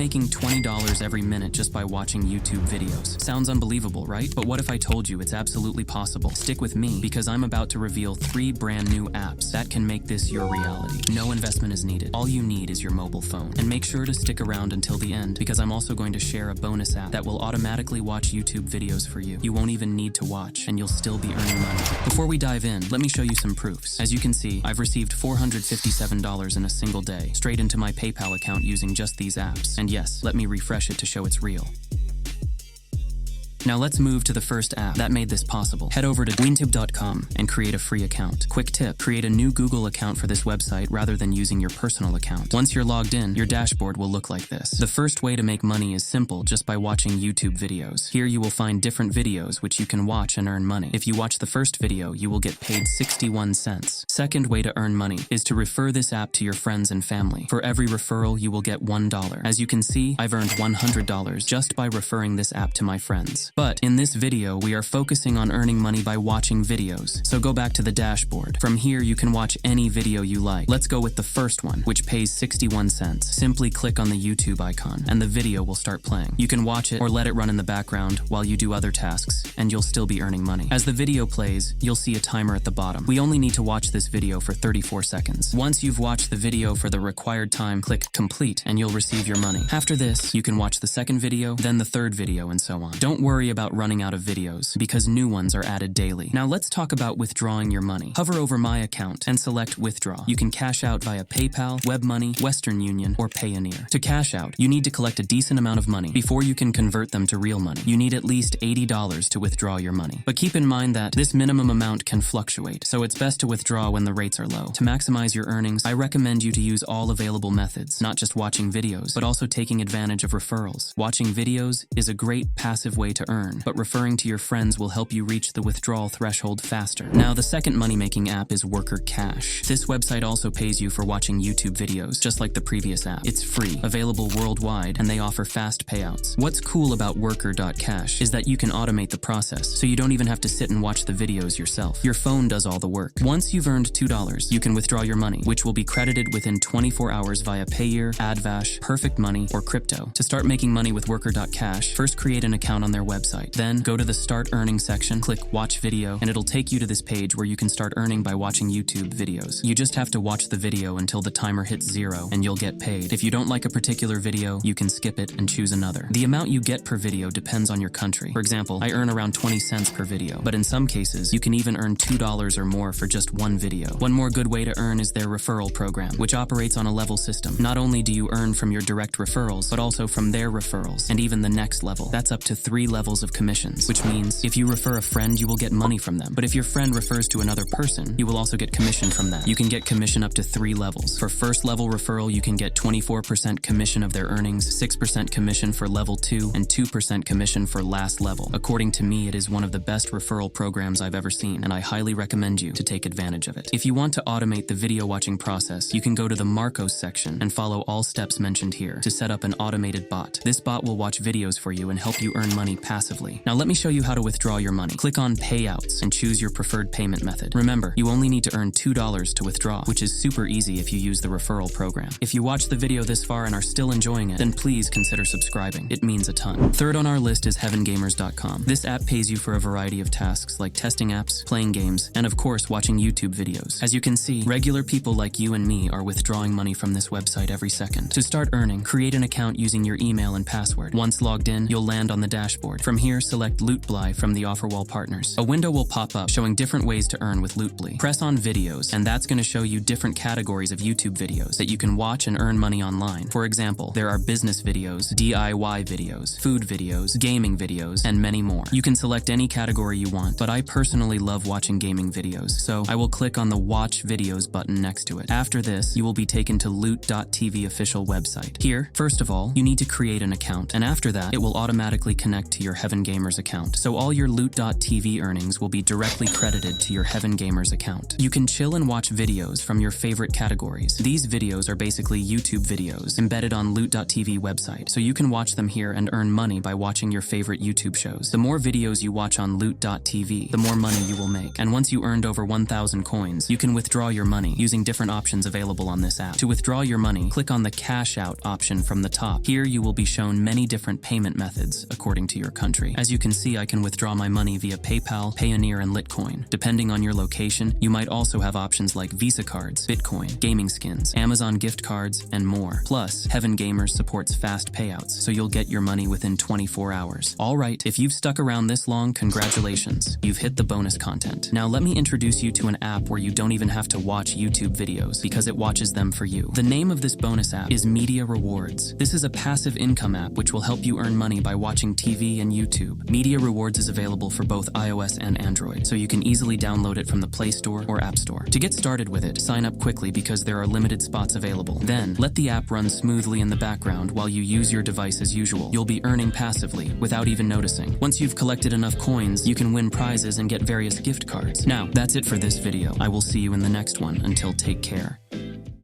making $20 every minute just by watching YouTube videos. Sounds unbelievable, right? But what if I told you it's absolutely possible? Stick with me because I'm about to reveal 3 brand new apps that can make this your reality. No investment is needed. All you need is your mobile phone. And make sure to stick around until the end because I'm also going to share a bonus app that will automatically watch YouTube videos for you. You won't even need to watch and you'll still be earning money. Before we dive in, let me show you some proofs. As you can see, I've received $457 in a single day, straight into my PayPal account using just these apps. And yes, let me refresh it to show it's real. Now let's move to the first app that made this possible. Head over to DBcom and create a free account. Quick tip, create a new Google account for this website rather than using your personal account. Once you're logged in, your dashboard will look like this. The first way to make money is simple, just by watching YouTube videos. Here you will find different videos which you can watch and earn money. If you watch the first video, you will get paid 61 cents. Second way to earn money is to refer this app to your friends and family. For every referral, you will get $1. As you can see, I've earned $100 just by referring this app to my friends. But in this video, we are focusing on earning money by watching videos. So go back to the dashboard. From here, you can watch any video you like. Let's go with the first one, which pays 61 cents. Simply click on the YouTube icon, and the video will start playing. You can watch it or let it run in the background while you do other tasks, and you'll still be earning money. As the video plays, you'll see a timer at the bottom. We only need to watch this video for 34 seconds. Once you've watched the video for the required time, click complete, and you'll receive your money. After this, you can watch the second video, then the third video, and so on. Don't worry about running out of videos because new ones are added daily. Now let's talk about withdrawing your money. Hover over My Account and select Withdraw. You can cash out via PayPal, WebMoney, Western Union, or Payoneer. To cash out, you need to collect a decent amount of money before you can convert them to real money. You need at least $80 to withdraw your money. But keep in mind that this minimum amount can fluctuate, so it's best to withdraw when the rates are low. To maximize your earnings, I recommend you to use all available methods, not just watching videos, but also taking advantage of referrals. Watching videos is a great passive way to earn, but referring to your friends will help you reach the withdrawal threshold faster. Now, the second money-making app is Worker Cash. This website also pays you for watching YouTube videos, just like the previous app. It's free, available worldwide, and they offer fast payouts. What's cool about Worker.cash is that you can automate the process, so you don't even have to sit and watch the videos yourself. Your phone does all the work. Once you've earned $2, you can withdraw your money, which will be credited within 24 hours via Payeer, AdVash, Perfect Money, or crypto. To start making money with Worker.cash, first create an account on their website. Then go to the Start Earning section, click Watch Video, and it'll take you to this page where you can start earning by watching YouTube videos. You just have to watch the video until the timer hits 0, and you'll get paid. If you don't like a particular video, you can skip it and choose another. The amount you get per video depends on your country. For example, I earn around 20 cents per video, but in some cases, you can even earn $2 or more for just one video. One more good way to earn is their referral program, which operates on a level system. Not only do you earn from your direct referrals, but also from their referrals, and even the next level. That's up to 3 levels of commissions, which means if you refer a friend, you will get money from them. But if your friend refers to another person, you will also get commission from them. You can get commission up to 3 levels. For first level referral, you can get 24% commission of their earnings, 6% commission for level 2, and 2% commission for last level. According to me, it is one of the best referral programs I've ever seen, and I highly recommend you to take advantage of it. If you want to automate the video watching process, you can go to the Marcos section and follow all steps mentioned here to set up an automated bot. This bot will watch videos for you and help you earn money passively. Now let me show you how to withdraw your money. Click on Payouts and choose your preferred payment method. Remember, you only need to earn $2 to withdraw, which is super easy if you use the referral program. If you watched the video this far and are still enjoying it, then please consider subscribing. It means a ton. Third on our list is HeavenGamers.com. This app pays you for a variety of tasks like testing apps, playing games, and of course watching YouTube videos. As you can see, regular people like you and me are withdrawing money from this website every second. To start earning, create an account using your email and password. Once logged in, you'll land on the dashboard. From here, select Lootbly from the offer wall partners. A window will pop up showing different ways to earn with Lootbly. Press on Videos, and that's going to show you different categories of YouTube videos that you can watch and earn money online. For example, there are business videos, DIY videos, food videos, gaming videos, and many more. You can select any category you want, but I personally love watching gaming videos, so I will click on the Watch Videos button next to it. After this, you will be taken to Loot.tv official website. Here, first of all, you need to create an account, and after that, it will automatically connect to your your Heaven Gamers account. So all your Loot.tv earnings will be directly credited to your Heaven Gamers account. You can chill and watch videos from your favorite categories. These videos are basically YouTube videos embedded on Loot.tv website, so you can watch them here and earn money by watching your favorite YouTube shows. The more videos you watch on Loot.tv, the more money you will make. And once you earned over 1,000 coins, you can withdraw your money using different options available on this app. To withdraw your money, click on the Cash Out option from the top. Here you will be shown many different payment methods according to your country. As you can see, I can withdraw my money via PayPal, Payoneer, and Litecoin. Depending on your location, you might also have options like Visa cards, Bitcoin, gaming skins, Amazon gift cards, and more. Plus, Heaven Gamers supports fast payouts, so you'll get your money within 24 hours. All right, if you've stuck around this long, congratulations. You've hit the bonus content. Now let me introduce you to an app where you don't even have to watch YouTube videos because it watches them for you. The name of this bonus app is Media Rewards. This is a passive income app which will help you earn money by watching TV and YouTube. Media Rewards is available for both iOS and Android, so you can easily download it from the Play Store or App Store. To get started with it, sign up quickly because there are limited spots available. Then, let the app run smoothly in the background while you use your device as usual. You'll be earning passively without even noticing. Once you've collected enough coins, you can win prizes and get various gift cards. Now, that's it for this video. I will see you in the next one. Until take care.